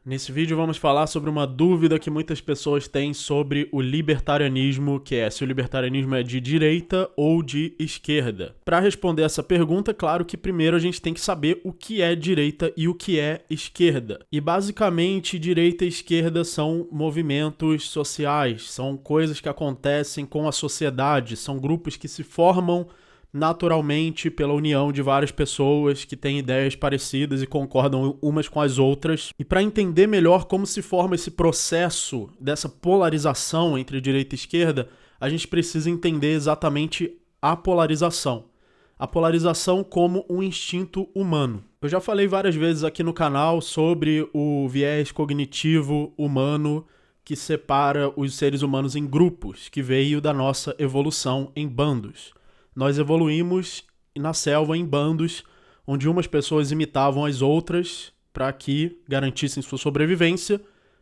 Nesse vídeo vamos falar sobre uma dúvida que muitas pessoas têm sobre o libertarianismo, que é se o libertarianismo é de direita ou de esquerda. Para responder essa pergunta, é claro que primeiro a gente tem que saber o que é direita e o que é esquerda. E basicamente, direita e esquerda são movimentos sociais, são coisas que acontecem com a sociedade, são grupos que se formam naturalmente pela união de várias pessoas que têm ideias parecidas e concordam umas com as outras. E para entender melhor como se forma esse processo dessa polarização entre direita e esquerda, a gente precisa entender exatamente a polarização. A polarização como um instinto humano. Eu já falei várias vezes aqui no canal sobre o viés cognitivo humano que separa os seres humanos em grupos, que veio da nossa evolução em bandos. Nós evoluímos na selva em bandos, onde umas pessoas imitavam as outras para que garantissem sua sobrevivência,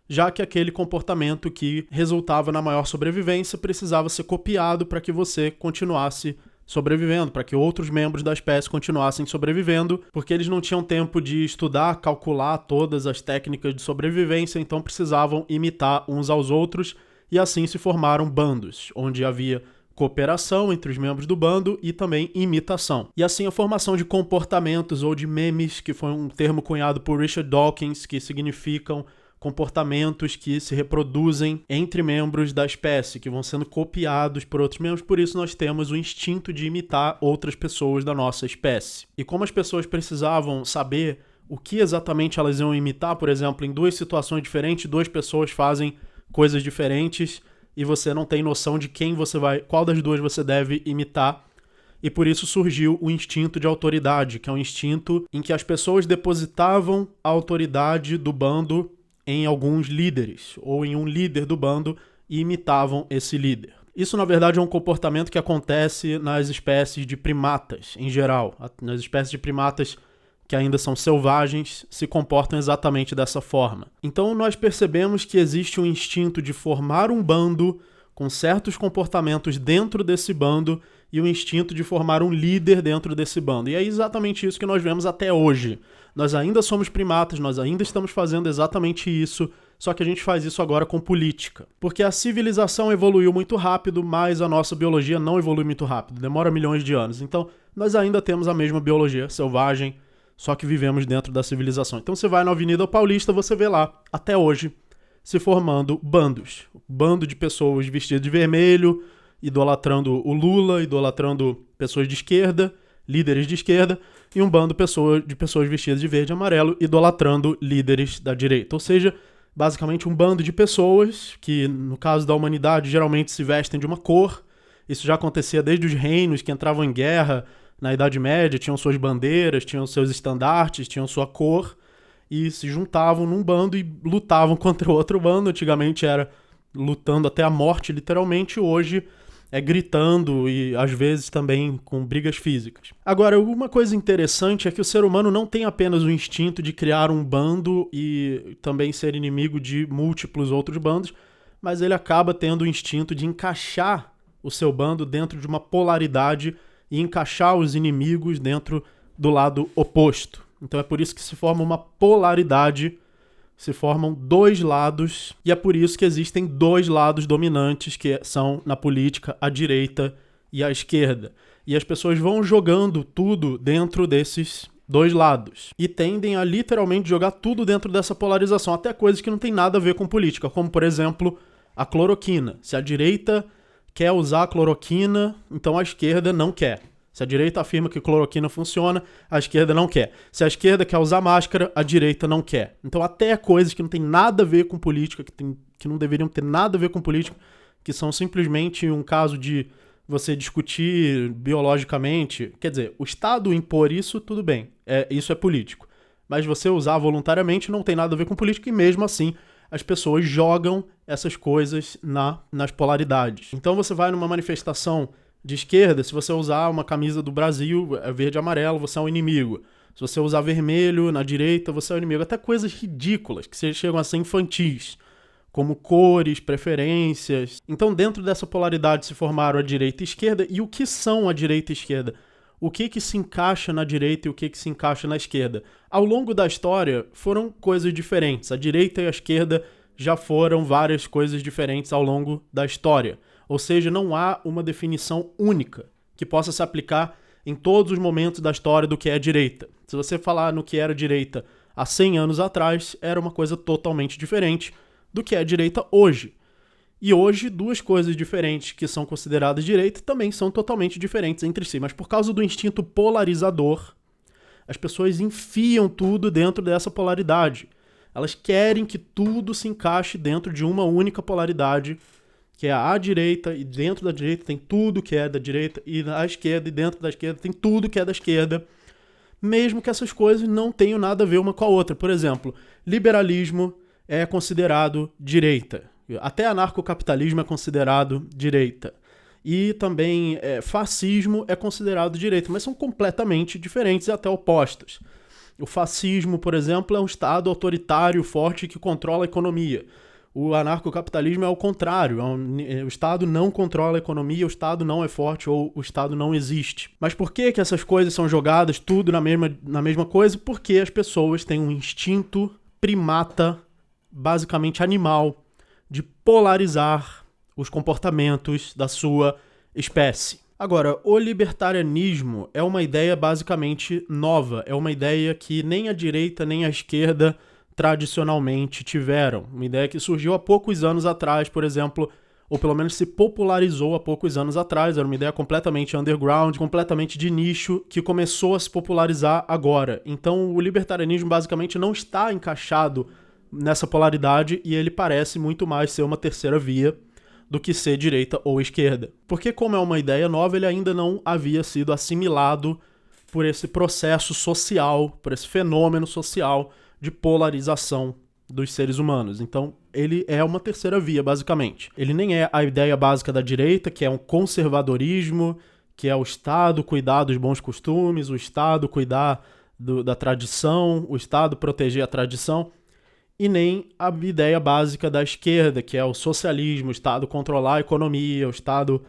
já que aquele comportamento que resultava na maior sobrevivência precisava ser copiado para que você continuasse sobrevivendo, para que outros membros da espécie continuassem sobrevivendo, porque eles não tinham tempo de estudar, calcular todas as técnicas de sobrevivência, então precisavam imitar uns aos outros, e assim se formaram bandos, onde havia cooperação entre os membros do bando e também imitação. E assim a formação de comportamentos ou de memes, que foi um termo cunhado por Richard Dawkins, que significam comportamentos que se reproduzem entre membros da espécie, que vão sendo copiados por outros membros, por isso nós temos o instinto de imitar outras pessoas da nossa espécie. E como as pessoas precisavam saber o que exatamente elas iam imitar, por exemplo, em duas situações diferentes, duas pessoas fazem coisas diferentes, e você não tem noção de qual das duas você deve imitar. E por isso surgiu o instinto de autoridade, que é um instinto em que as pessoas depositavam a autoridade do bando em alguns líderes, ou em um líder do bando, e imitavam esse líder. Isso, na verdade, é um comportamento que acontece nas espécies de primatas, em geral. Nas espécies de primatas que ainda são selvagens, se comportam exatamente dessa forma. Então nós percebemos que existe um instinto de formar um bando com certos comportamentos dentro desse bando e o instinto de formar um líder dentro desse bando. E é exatamente isso que nós vemos até hoje. Nós ainda somos primatas, nós ainda estamos fazendo exatamente isso, só que a gente faz isso agora com política. Porque a civilização evoluiu muito rápido, mas a nossa biologia não evolui muito rápido, demora milhões de anos. Então nós ainda temos a mesma biologia selvagem, só que vivemos dentro da civilização. Então você vai na Avenida Paulista, você vê lá, até hoje, se formando bandos. Bando de pessoas vestidas de vermelho, idolatrando o Lula, idolatrando pessoas de esquerda, líderes de esquerda, e um bando de pessoas vestidas de verde e amarelo, idolatrando líderes da direita. Ou seja, basicamente um bando de pessoas que, no caso da humanidade, geralmente se vestem de uma cor. Isso já acontecia desde os reinos que entravam em guerra, na Idade Média, tinham suas bandeiras, tinham seus estandartes, tinham sua cor, e se juntavam num bando e lutavam contra o outro bando. Antigamente era lutando até a morte, literalmente. Hoje é gritando e, às vezes, também com brigas físicas. Agora, uma coisa interessante é que o ser humano não tem apenas o instinto de criar um bando e também ser inimigo de múltiplos outros bandos, mas ele acaba tendo o instinto de encaixar o seu bando dentro de uma polaridade e encaixar os inimigos dentro do lado oposto. Então é por isso que se forma uma polaridade, se formam dois lados, e é por isso que existem dois lados dominantes, que são, na política, a direita e a esquerda. E as pessoas vão jogando tudo dentro desses dois lados. E tendem a literalmente jogar tudo dentro dessa polarização, até coisas que não tem nada a ver com política, como, por exemplo, a cloroquina. Se a direita quer usar a cloroquina, então a esquerda não quer. Se a direita afirma que cloroquina funciona, a esquerda não quer. Se a esquerda quer usar máscara, a direita não quer. Então até coisas que não tem nada a ver com política, que não deveriam ter nada a ver com política, que são simplesmente um caso de você discutir biologicamente. Quer dizer, o Estado impor isso, tudo bem, isso é político. Mas você usar voluntariamente não tem nada a ver com política, e mesmo assim as pessoas jogam essas coisas nas polaridades. Então você vai numa manifestação de esquerda, se você usar uma camisa do Brasil, verde e amarelo, você é um inimigo. Se você usar vermelho na direita, você é um inimigo. Até coisas ridículas, que chegam a ser infantis, como cores, preferências. Então, dentro dessa polaridade se formaram a direita e a esquerda. E o que são a direita e a esquerda? o que se encaixa na direita e o que se encaixa na esquerda. Ao longo da história, foram coisas diferentes. A direita e a esquerda já foram várias coisas diferentes ao longo da história. Ou seja, não há uma definição única que possa se aplicar em todos os momentos da história do que é direita. Se você falar no que era direita há 100 anos atrás, era uma coisa totalmente diferente do que é direita hoje. E hoje, duas coisas diferentes que são consideradas direita também são totalmente diferentes entre si. Mas por causa do instinto polarizador, as pessoas enfiam tudo dentro dessa polaridade. Elas querem que tudo se encaixe dentro de uma única polaridade, que é a direita, e dentro da direita tem tudo que é da direita, e a esquerda, e dentro da esquerda tem tudo que é da esquerda, mesmo que essas coisas não tenham nada a ver uma com a outra. Por exemplo, liberalismo é considerado direita. Até anarcocapitalismo é considerado direita. E também fascismo é considerado direita, mas são completamente diferentes e até opostos. O fascismo, por exemplo, é um Estado autoritário forte que controla a economia. O anarcocapitalismo é o contrário, o Estado não controla a economia, o Estado não é forte ou o Estado não existe. Mas por que essas coisas são jogadas tudo na mesma coisa? Porque as pessoas têm um instinto primata, basicamente animal, de polarizar os comportamentos da sua espécie. Agora, o libertarianismo é uma ideia basicamente nova, é uma ideia que nem a direita nem a esquerda tradicionalmente tiveram. Uma ideia que surgiu há poucos anos atrás, por exemplo, ou pelo menos se popularizou há poucos anos atrás, era uma ideia completamente underground, completamente de nicho, que começou a se popularizar agora. Então, o libertarianismo basicamente não está encaixado nessa polaridade e ele parece muito mais ser uma terceira via do que ser direita ou esquerda. Porque como é uma ideia nova, ele ainda não havia sido assimilado por esse processo social, por esse fenômeno social de polarização dos seres humanos. Então, ele é uma terceira via, basicamente. Ele nem é a ideia básica da direita, que é um conservadorismo, que é o Estado cuidar dos bons costumes, o Estado cuidar da tradição, o Estado proteger a tradição, e nem a ideia básica da esquerda, que é o socialismo, o Estado controlar a economia, o Estado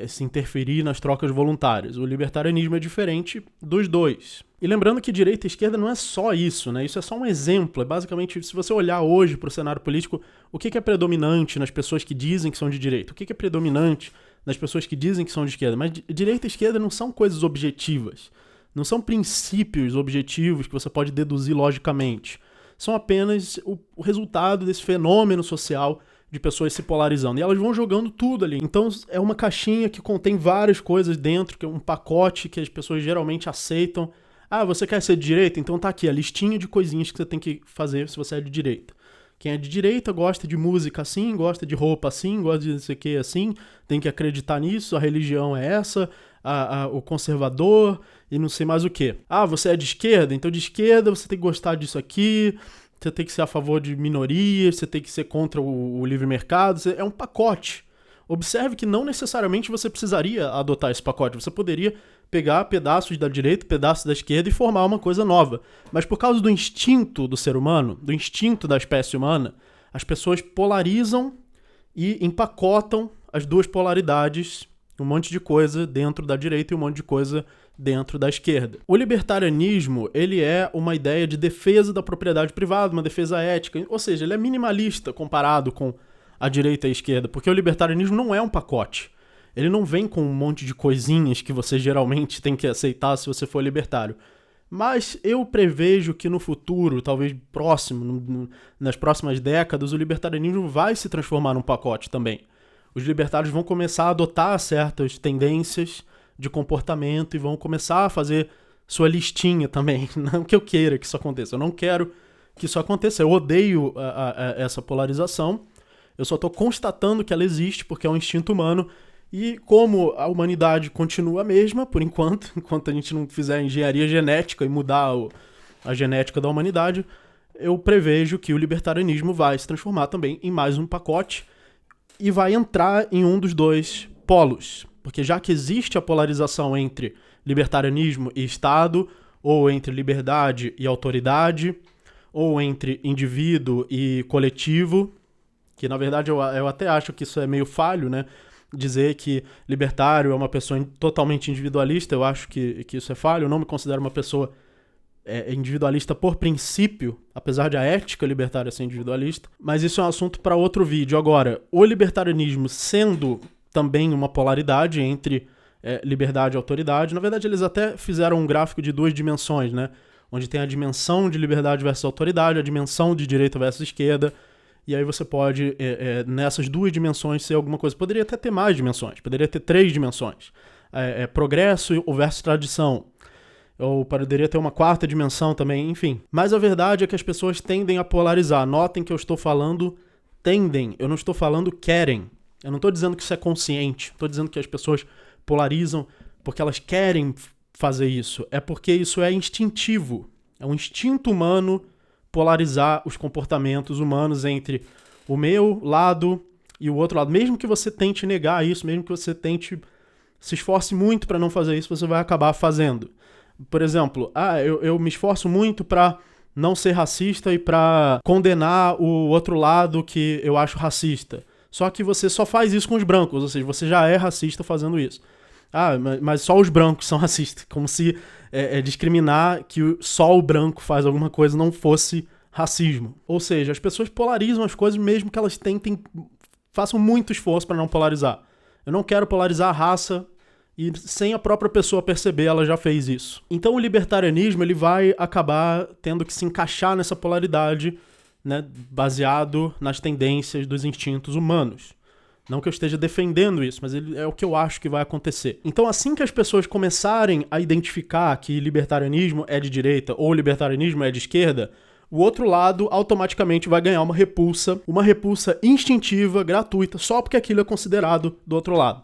se interferir nas trocas voluntárias. O libertarianismo é diferente dos dois. E lembrando que direita e esquerda não é só isso, né? Isso é só um exemplo. É basicamente, se você olhar hoje para o cenário político, o que é predominante nas pessoas que dizem que são de direita? O que é predominante nas pessoas que dizem que são de esquerda? Mas direita e esquerda não são coisas objetivas. Não são princípios objetivos que você pode deduzir logicamente. São apenas o resultado desse fenômeno social de pessoas se polarizando. E elas vão jogando tudo ali. Então é uma caixinha que contém várias coisas dentro, que é um pacote que as pessoas geralmente aceitam. Ah, você quer ser de direita? Então tá aqui a listinha de coisinhas que você tem que fazer se você é de direita. Quem é de direita gosta de música assim, gosta de roupa assim, gosta de não sei o que assim, tem que acreditar nisso, a religião é essa, o conservador e não sei mais o que. Ah, você é de esquerda? Então de esquerda você tem que gostar disso aqui, você tem que ser a favor de minorias, você tem que ser contra o livre mercado, é um pacote. Observe que não necessariamente você precisaria adotar esse pacote, você poderia pegar pedaços da direita, pedaços da esquerda e formar uma coisa nova. Mas por causa do instinto do ser humano, do instinto da espécie humana, as pessoas polarizam e empacotam as duas polaridades, um monte de coisa dentro da direita e um monte de coisa dentro da esquerda. O libertarianismo, ele é uma ideia de defesa da propriedade privada, uma defesa ética, ou seja, ele é minimalista comparado com a direita e a esquerda, porque o libertarianismo não é um pacote. Ele não vem com um monte de coisinhas que você geralmente tem que aceitar se você for libertário. Mas eu prevejo que no futuro, talvez próximo, nas próximas décadas, o libertarianismo vai se transformar num pacote também. Os libertários vão começar a adotar certas tendências de comportamento e vão começar a fazer sua listinha também. Não que eu queira que isso aconteça. Eu não quero que isso aconteça. Eu odeio essa polarização. Eu só estou constatando que ela existe porque é um instinto humano. E como a humanidade continua a mesma, por enquanto a gente não fizer engenharia genética e mudar a genética da humanidade, eu prevejo que o libertarianismo vai se transformar também em mais um pacote e vai entrar em um dos dois polos. Porque já que existe a polarização entre libertarianismo e Estado, ou entre liberdade e autoridade, ou entre indivíduo e coletivo, que na verdade eu até acho que isso é meio falho, né? dizer que libertário é uma pessoa totalmente individualista. Eu acho que isso é falho. Eu não me considero uma pessoa individualista por princípio, apesar de a ética libertária ser individualista. Mas isso é um assunto para outro vídeo. Agora, o libertarianismo sendo também uma polaridade entre liberdade e autoridade, na verdade eles até fizeram um gráfico de 2 dimensões, né? Onde tem a dimensão de liberdade versus autoridade, a dimensão de direita versus esquerda. E aí você pode, nessas 2 dimensões, ser alguma coisa. Poderia até ter mais dimensões, poderia ter 3 dimensões. Progresso versus tradição. Ou poderia ter uma 4ª dimensão também, enfim. Mas a verdade é que as pessoas tendem a polarizar. Notem que eu estou falando tendem, eu não estou falando querem. Eu não estou dizendo que isso é consciente, estou dizendo que as pessoas polarizam porque elas querem fazer isso. É porque isso é instintivo. É um instinto humano polarizar os comportamentos humanos entre o meu lado e o outro lado. Mesmo que você tente negar isso, mesmo que você se esforce muito para não fazer isso, você vai acabar fazendo. Por exemplo, eu me esforço muito para não ser racista e para condenar o outro lado que eu acho racista. Só que você só faz isso com os brancos, ou seja, você já é racista fazendo isso. Mas só os brancos são racistas, como se discriminar que só o branco faz alguma coisa não fosse racismo. Ou seja, as pessoas polarizam as coisas mesmo que elas façam muito esforço para não polarizar. Eu não quero polarizar a raça e sem a própria pessoa perceber, ela já fez isso. Então o libertarianismo ele vai acabar tendo que se encaixar nessa polaridade, né, baseado nas tendências dos instintos humanos. Não que eu esteja defendendo isso, mas é o que eu acho que vai acontecer. Então, assim que as pessoas começarem a identificar que libertarianismo é de direita ou libertarianismo é de esquerda, o outro lado automaticamente vai ganhar uma repulsa instintiva, gratuita, só porque aquilo é considerado do outro lado.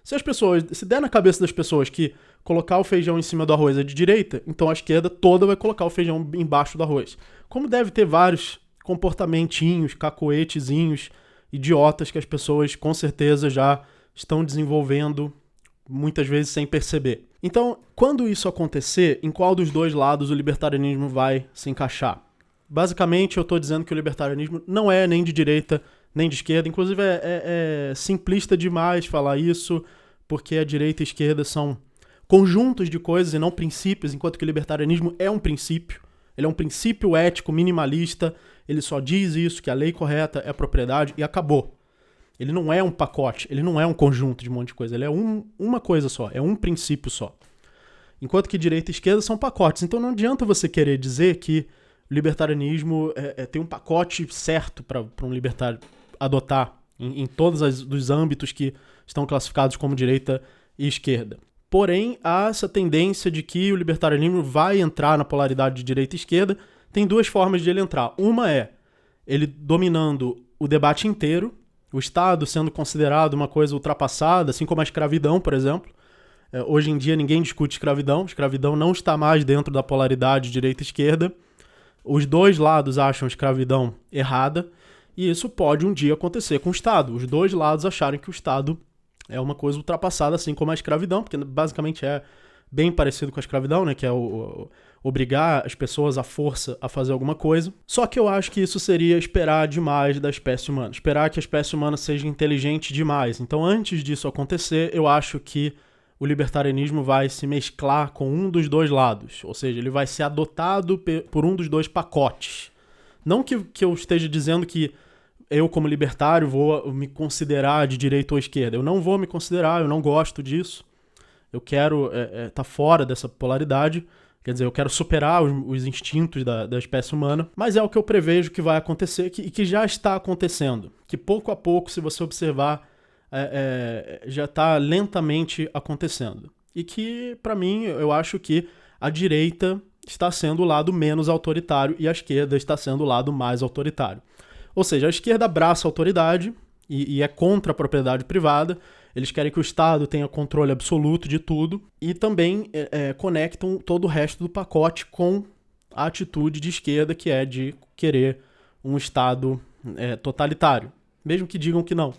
Se der na cabeça das pessoas que colocar o feijão em cima do arroz é de direita, então a esquerda toda vai colocar o feijão embaixo do arroz. Como deve ter vários comportamentinhos, cacoetezinhos, idiotas que as pessoas com certeza já estão desenvolvendo, muitas vezes sem perceber. Então, quando isso acontecer, em qual dos 2 lados o libertarianismo vai se encaixar? Basicamente, eu estou dizendo que o libertarianismo não é nem de direita nem de esquerda. Inclusive, é simplista demais falar isso, porque a direita e a esquerda são conjuntos de coisas e não princípios, enquanto que o libertarianismo é um princípio. Ele é um princípio ético minimalista, ele só diz isso, que a lei correta é propriedade e acabou. Ele não é um pacote, ele não é um conjunto de um monte de coisa, ele é uma coisa só, é um princípio só. Enquanto que direita e esquerda são pacotes. Então não adianta você querer dizer que o libertarianismo tem um pacote certo para um libertário adotar em todos os âmbitos que estão classificados como direita e esquerda. Porém, há essa tendência de que o libertarianismo vai entrar na polaridade de direita e esquerda. Tem 2 formas de ele entrar. Uma é ele dominando o debate inteiro, o Estado sendo considerado uma coisa ultrapassada, assim como a escravidão, por exemplo. Hoje em dia ninguém discute escravidão. Escravidão não está mais dentro da polaridade direita e esquerda. Os 2 lados acham a escravidão errada e isso pode um dia acontecer com o Estado. Os 2 lados acharem que o Estado é uma coisa ultrapassada, assim como a escravidão, porque basicamente é bem parecido com a escravidão, né? Que é obrigar as pessoas à força a fazer alguma coisa. Só que eu acho que isso seria esperar demais da espécie humana. Esperar que a espécie humana seja inteligente demais. Então, antes disso acontecer, eu acho que o libertarianismo vai se mesclar com um dos 2 lados. Ou seja, ele vai ser adotado por um dos 2 pacotes. Não que eu esteja dizendo que eu, como libertário, vou me considerar de direita ou esquerda. Eu não vou me considerar, eu não gosto disso. Eu quero estar fora dessa polaridade. Quer dizer, eu quero superar os instintos da espécie humana. Mas é o que eu prevejo que vai acontecer e que já está acontecendo. Que pouco a pouco, se você observar, já está lentamente acontecendo. E que, para mim, eu acho que a direita está sendo o lado menos autoritário e a esquerda está sendo o lado mais autoritário. Ou seja, a esquerda abraça a autoridade e é contra a propriedade privada. Eles querem que o Estado tenha controle absoluto de tudo e também conectam todo o resto do pacote com a atitude de esquerda, que é de querer um Estado totalitário. Mesmo que digam que não.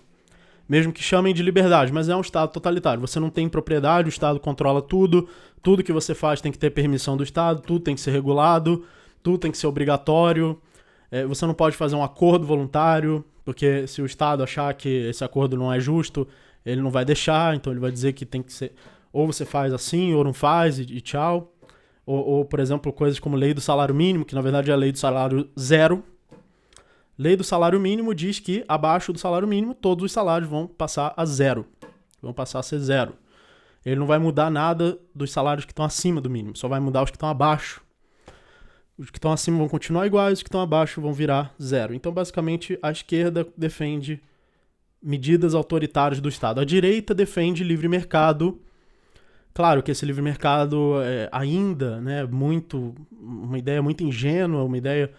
Mesmo que chamem de liberdade, mas é um Estado totalitário. Você não tem propriedade, o Estado controla tudo. Tudo que você faz tem que ter permissão do Estado, tudo tem que ser regulado, tudo tem que ser obrigatório. Você não pode fazer um acordo voluntário, porque se o Estado achar que esse acordo não é justo, ele não vai deixar, então ele vai dizer que tem que ser, ou você faz assim, ou não faz, e tchau. Ou, por exemplo, coisas como lei do salário mínimo, que na verdade é a lei do salário zero. Lei do salário mínimo diz que abaixo do salário mínimo todos os salários vão passar a zero, vão passar a ser zero. Ele não vai mudar nada dos salários que estão acima do mínimo, só vai mudar os que estão abaixo. Os que estão acima vão continuar iguais, os que estão abaixo vão virar zero. Então, basicamente, a esquerda defende medidas autoritárias do Estado. A direita defende livre mercado. Claro que esse livre mercado é ainda, né, uma ideia muito ingênua, uma ideia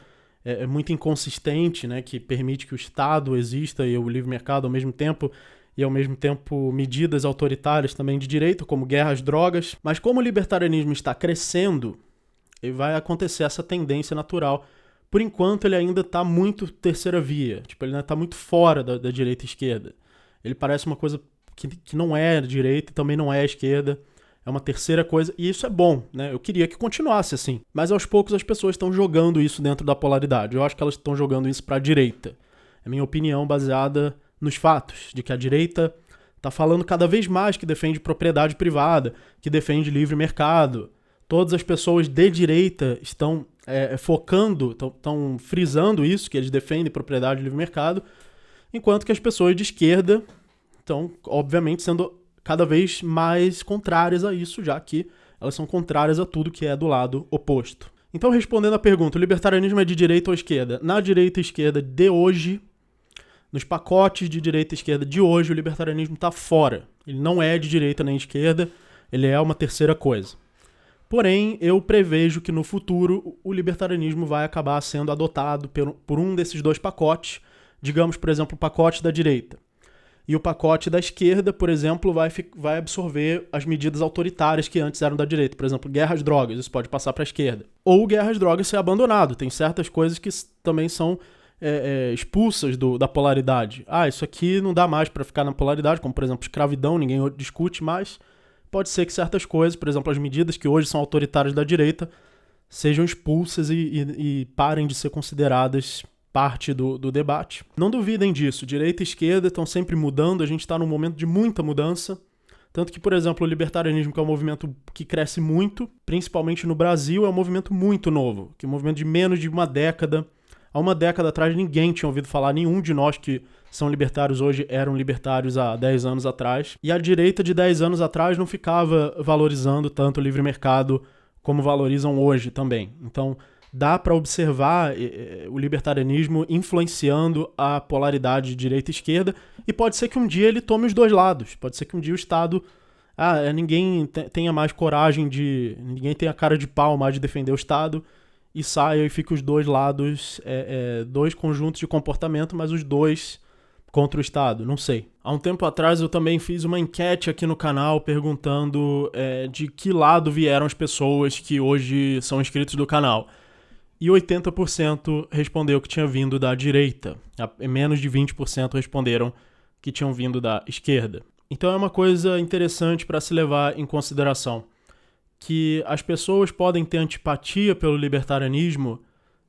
muito inconsistente, né, que permite que o Estado exista e o livre mercado ao mesmo tempo, e ao mesmo tempo medidas autoritárias também de direita, como guerra às drogas. Mas como o libertarianismo está crescendo, vai acontecer essa tendência natural. Por enquanto, ele ainda está muito terceira via. Tipo, ele ainda está muito fora da direita e esquerda. Ele parece uma coisa que não é direita e também não é esquerda. É uma terceira coisa, e isso é bom, né? Eu queria que continuasse assim. Mas aos poucos as pessoas estão jogando isso dentro da polaridade. Eu acho que elas estão jogando isso para a direita. É minha opinião baseada nos fatos, de que a direita está falando cada vez mais que defende propriedade privada, que defende livre mercado. Todas as pessoas de direita estão focando, estão frisando isso, que eles defendem propriedade e livre mercado, enquanto que as pessoas de esquerda estão, obviamente, sendo cada vez mais contrárias a isso, já que elas são contrárias a tudo que é do lado oposto. Então, respondendo à pergunta, o libertarianismo é de direita ou esquerda? Na direita e esquerda de hoje, nos pacotes de direita e esquerda de hoje, o libertarianismo está fora. Ele não é de direita nem de esquerda, ele é uma terceira coisa. Porém, eu prevejo que no futuro o libertarianismo vai acabar sendo adotado por um desses dois pacotes, digamos, por exemplo, o pacote da direita. E o pacote da esquerda, por exemplo, vai absorver as medidas autoritárias que antes eram da direita. Por exemplo, guerra às drogas, isso pode passar para a esquerda. Ou guerra às drogas ser abandonado. Tem certas coisas que também são expulsas da polaridade. Isso aqui não dá mais para ficar na polaridade, como, por exemplo, escravidão, ninguém discute mais. Pode ser que certas coisas, por exemplo, as medidas que hoje são autoritárias da direita, sejam expulsas e parem de ser consideradas parte do debate. Não duvidem disso, direita e esquerda estão sempre mudando, a gente está num momento de muita mudança, tanto que, por exemplo, o libertarianismo, que é um movimento que cresce muito, principalmente no Brasil, é um movimento muito novo, que é um movimento de menos de uma década. Há uma década atrás ninguém tinha ouvido falar, nenhum de nós que são libertários hoje eram libertários há 10 anos atrás, e a direita de 10 anos atrás não ficava valorizando tanto o livre mercado como valorizam hoje também. Então, dá para observar o libertarianismo influenciando a polaridade de direita e esquerda, e pode ser que um dia ele tome os dois lados. Pode ser que um dia o Estado... ninguém tenha mais coragem ninguém tenha cara de pau mais de defender o Estado, e saia e fique os dois lados, dois conjuntos de comportamento, mas os dois contra o Estado, não sei. Há um tempo atrás eu também fiz uma enquete aqui no canal perguntando de que lado vieram as pessoas que hoje são inscritos do canal. E 80% respondeu que tinha vindo da direita. Menos de 20% responderam que tinham vindo da esquerda. Então é uma coisa interessante para se levar em consideração, que as pessoas podem ter antipatia pelo libertarianismo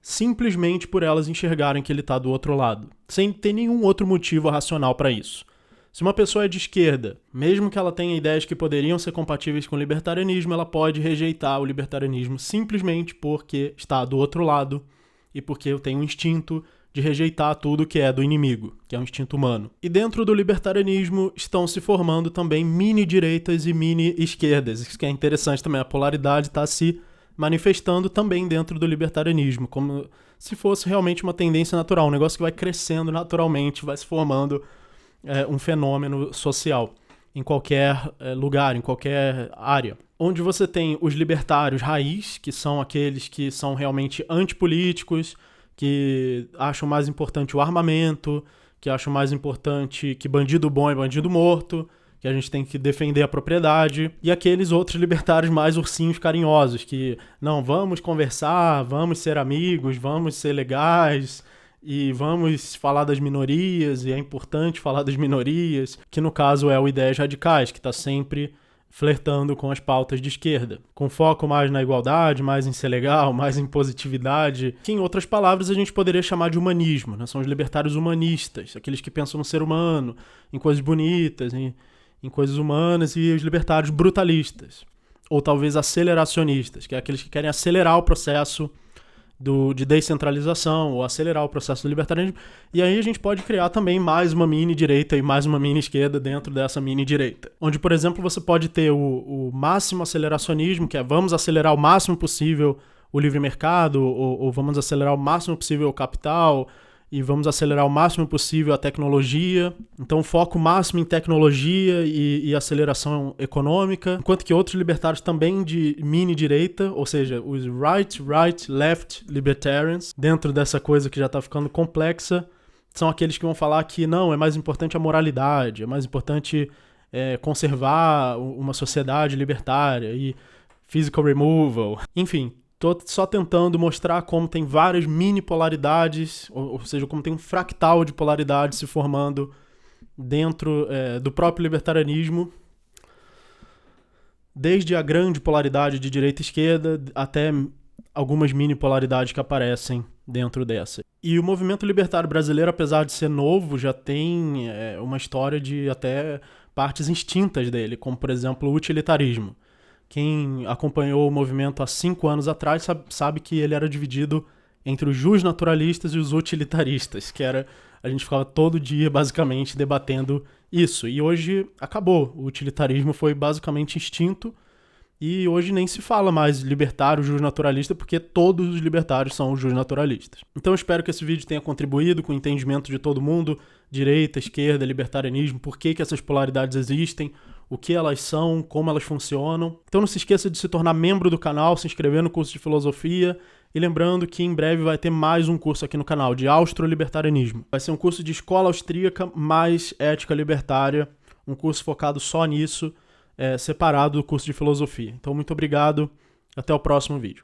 simplesmente por elas enxergarem que ele está do outro lado, sem ter nenhum outro motivo racional para isso. Se uma pessoa é de esquerda, mesmo que ela tenha ideias que poderiam ser compatíveis com o libertarianismo, ela pode rejeitar o libertarianismo simplesmente porque está do outro lado e porque eu tenho um instinto de rejeitar tudo que é do inimigo, que é um instinto humano. E dentro do libertarianismo estão se formando também mini-direitas e mini-esquerdas. Isso que é interessante também, a polaridade está se manifestando também dentro do libertarianismo, como se fosse realmente uma tendência natural, um negócio que vai crescendo naturalmente, vai se formando um fenômeno social em qualquer lugar, em qualquer área. Onde você tem os libertários raiz, que são aqueles que são realmente antipolíticos, que acham mais importante o armamento, que acham mais importante que bandido bom é bandido morto, que a gente tem que defender a propriedade, e aqueles outros libertários mais ursinhos carinhosos, que não, vamos conversar, vamos ser amigos, vamos ser legais, e vamos falar das minorias, e é importante falar das minorias, que no caso é o Ideias Radicais, que está sempre flertando com as pautas de esquerda, com foco mais na igualdade, mais em ser legal, mais em positividade, que em outras palavras a gente poderia chamar de humanismo, né? São os libertários humanistas, aqueles que pensam no ser humano, em coisas bonitas, em coisas humanas, e os libertários brutalistas, ou talvez aceleracionistas, que é aqueles que querem acelerar o processo de descentralização, ou acelerar o processo do libertarianismo. E aí a gente pode criar também mais uma mini-direita e mais uma mini-esquerda dentro dessa mini-direita. Onde, por exemplo, você pode ter o máximo aceleracionismo, que é vamos acelerar o máximo possível o livre mercado, ou vamos acelerar o máximo possível o capital, e vamos acelerar o máximo possível a tecnologia. Então, foco máximo em tecnologia e aceleração econômica. Enquanto que outros libertários também de mini-direita, ou seja, os right, left libertarians, dentro dessa coisa que já está ficando complexa, são aqueles que vão falar que não, é mais importante a moralidade, é mais importante conservar uma sociedade libertária e physical removal. Enfim, tô só tentando mostrar como tem várias mini polaridades, ou seja, como tem um fractal de polaridade se formando dentro do próprio libertarianismo, desde a grande polaridade de direita e esquerda até algumas mini polaridades que aparecem dentro dessa. E o movimento libertário brasileiro, apesar de ser novo, já tem uma história de até partes extintas dele, como, por exemplo, o utilitarismo. Quem acompanhou o movimento há 5 anos atrás sabe que ele era dividido entre os justnaturalistas e os utilitaristas, que era, a gente ficava todo dia basicamente debatendo isso. E hoje acabou, o utilitarismo foi basicamente extinto e hoje nem se fala mais libertário, justnaturalista, porque todos os libertários são justnaturalistas. Então eu espero que esse vídeo tenha contribuído com o entendimento de todo mundo, direita, esquerda, libertarianismo, por que essas polaridades existem, o que elas são, como elas funcionam. Então não se esqueça de se tornar membro do canal, se inscrever no curso de filosofia e lembrando que em breve vai ter mais um curso aqui no canal de austro-libertarianismo. Vai ser um curso de escola austríaca mais ética libertária, um curso focado só nisso, separado do curso de filosofia. Então muito obrigado, até o próximo vídeo.